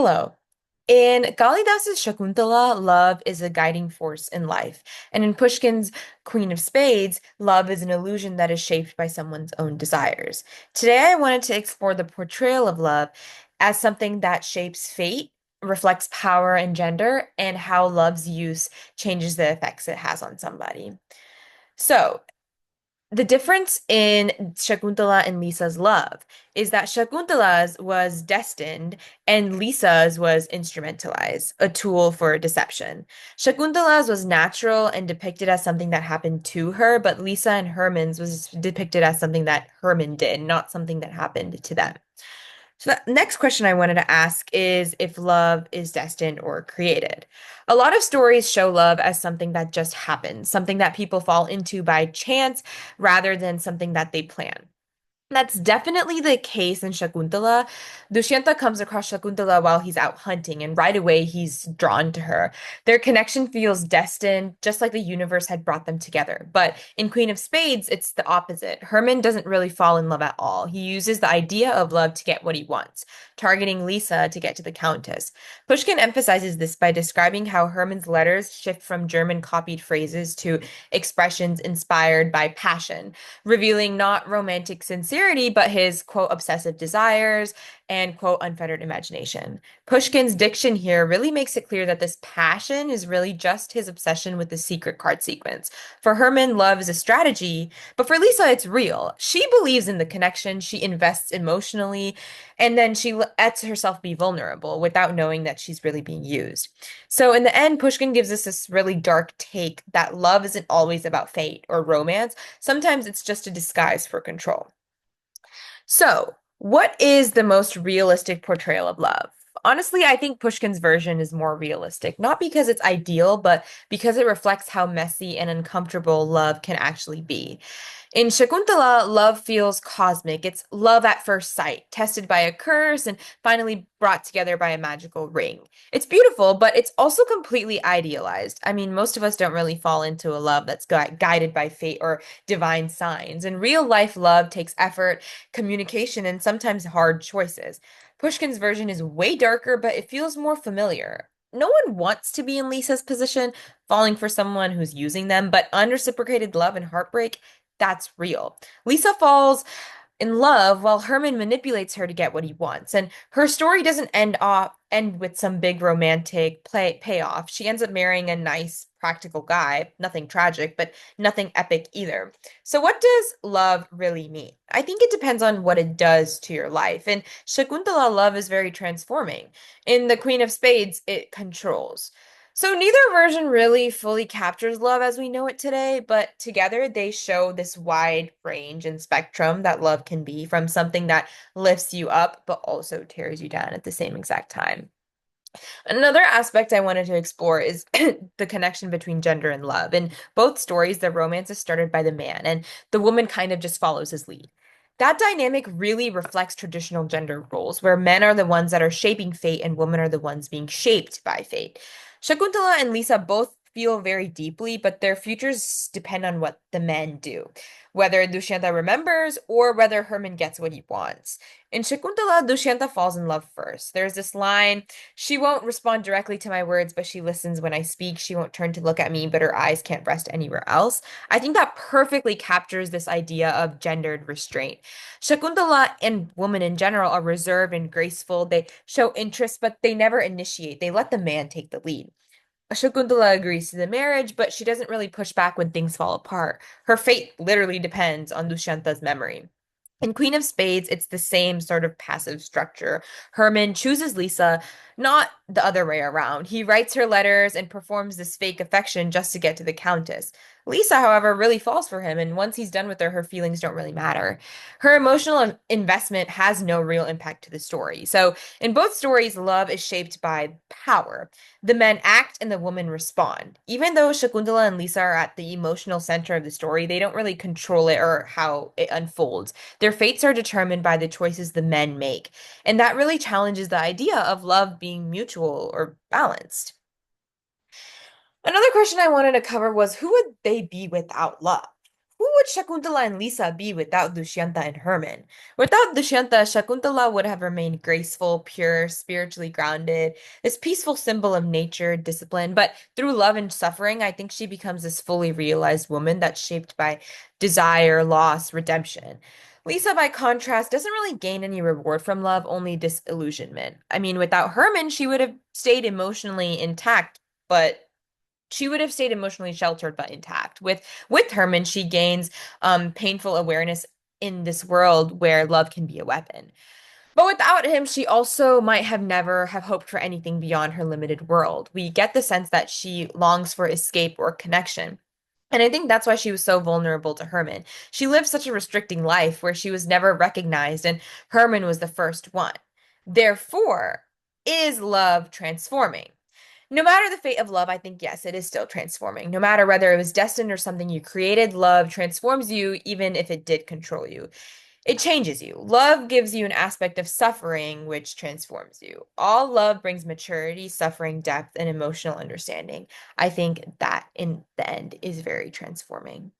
Hello. In Kalidas's Shakuntala, love is a guiding force in life. And in Pushkin's Queen of Spades, love is an illusion that is shaped by someone's own desires. Today, I wanted to explore the portrayal of love as something that shapes fate, reflects power and gender, and how love's use changes the effects it has on somebody. So, the difference in Shakuntala and Lisa's love is that Shakuntala's was destined and Lisa's was instrumentalized, a tool for deception. Shakuntala's was natural and depicted as something that happened to her, but Lisa and Herman's was depicted as something that Herman did, not something that happened to them. So the next question I wanted to ask is if love is destined or created. A lot of stories show love as something that just happens, something that people fall into by chance rather than something that they plan. That's definitely the case in Shakuntala. Dushyanta comes across Shakuntala while he's out hunting, and right away he's drawn to her. Their connection feels destined, just like the universe had brought them together. But in Queen of Spades, it's the opposite. Herman doesn't really fall in love at all. He uses the idea of love to get what he wants, targeting Lisa to get to the Countess. Pushkin emphasizes this by describing how Herman's letters shift from German copied phrases to expressions inspired by passion, revealing not romantic sincerity, but his quote obsessive desires and quote unfettered imagination. Pushkin's diction here really makes it clear that this passion is really just his obsession with the secret card sequence. For Herman, love is a strategy, but for Lisa, it's real. She believes in the connection, she invests emotionally, and then she lets herself be vulnerable without knowing that she's really being used. So in the end, Pushkin gives us this really dark take that love isn't always about fate or romance. Sometimes it's just a disguise for control. So, what is the most realistic portrayal of love? Honestly, I think Pushkin's version is more realistic, not because it's ideal, but because it reflects how messy and uncomfortable love can actually be. In Shakuntala, love feels cosmic. It's love at first sight, tested by a curse and finally brought together by a magical ring. It's beautiful, but it's also completely idealized. I mean, most of us don't really fall into a love that's guided by fate or divine signs. And real life love takes effort, communication, and sometimes hard choices. Pushkin's version is way darker, but it feels more familiar. No one wants to be in Lisa's position, falling for someone who's using them, but unreciprocated love and heartbreak, that's real. Lisa falls in love while Herman manipulates her to get what he wants. And her story doesn't end with some big romantic payoff. She ends up marrying a nice practical guy, nothing tragic, but nothing epic either. So what does love really mean? I think it depends on what it does to your life. In Shakuntala, love is very transforming. In The Queen of Spades, it controls. So neither version really fully captures love as we know it today, but together they show this wide range and spectrum that love can be, from something that lifts you up but also tears you down at the same exact time. Another aspect I wanted to explore is the connection between gender and love. In both stories, the romance is started by the man, and the woman kind of just follows his lead. That dynamic really reflects traditional gender roles, where men are the ones that are shaping fate and women are the ones being shaped by fate. Shakuntala and Lisa both feel very deeply, but their futures depend on what the men do, whether Dushyanta remembers or whether Herman gets what he wants. In Shakuntala, Dushyanta falls in love first. There's this line, she won't respond directly to my words, but she listens when I speak. She won't turn to look at me, but her eyes can't rest anywhere else. I think that perfectly captures this idea of gendered restraint. Shakuntala and women in general are reserved and graceful. They show interest, but they never initiate. They let the man take the lead. Shakuntala agrees to the marriage, but she doesn't really push back when things fall apart. Her fate literally depends on Dushyanta's memory. In Queen of Spades, it's the same sort of passive structure. Herman chooses Lisa, not the other way around. He writes her letters and performs this fake affection just to get to the Countess. Lisa, however, really falls for him, and once he's done with her, her feelings don't really matter. Her emotional investment has no real impact to the story. So, in both stories, love is shaped by power. The men act and the women respond. Even though Shakuntala and Lisa are at the emotional center of the story, they don't really control it or how it unfolds. Their fates are determined by the choices the men make. And that really challenges the idea of love being mutual or balanced. Another question I wanted to cover was who would they be without love? Who would Shakuntala and Lisa be without Dushyanta and Herman? Without Dushyanta, Shakuntala would have remained graceful, pure, spiritually grounded, this peaceful symbol of nature, discipline. But through love and suffering, I think she becomes this fully realized woman that's shaped by desire, loss, redemption. Lisa, by contrast, doesn't really gain any reward from love, only disillusionment. I mean, without Herman, she would have stayed emotionally intact, but she would have stayed emotionally sheltered but intact. With Herman, she gains painful awareness in this world where love can be a weapon. But without him, she also might have never have hoped for anything beyond her limited world. We get the sense that she longs for escape or connection. And I think that's why she was so vulnerable to Herman. She lived such a restricting life where she was never recognized, and Herman was the first one. Therefore, is love transforming? No matter the fate of love, I think, yes, it is still transforming. No matter whether it was destined or something you created, love transforms you, even if it did control you. It changes you. Love gives you an aspect of suffering, which transforms you. All love brings maturity, suffering, depth, and emotional understanding. I think that in the end is very transforming.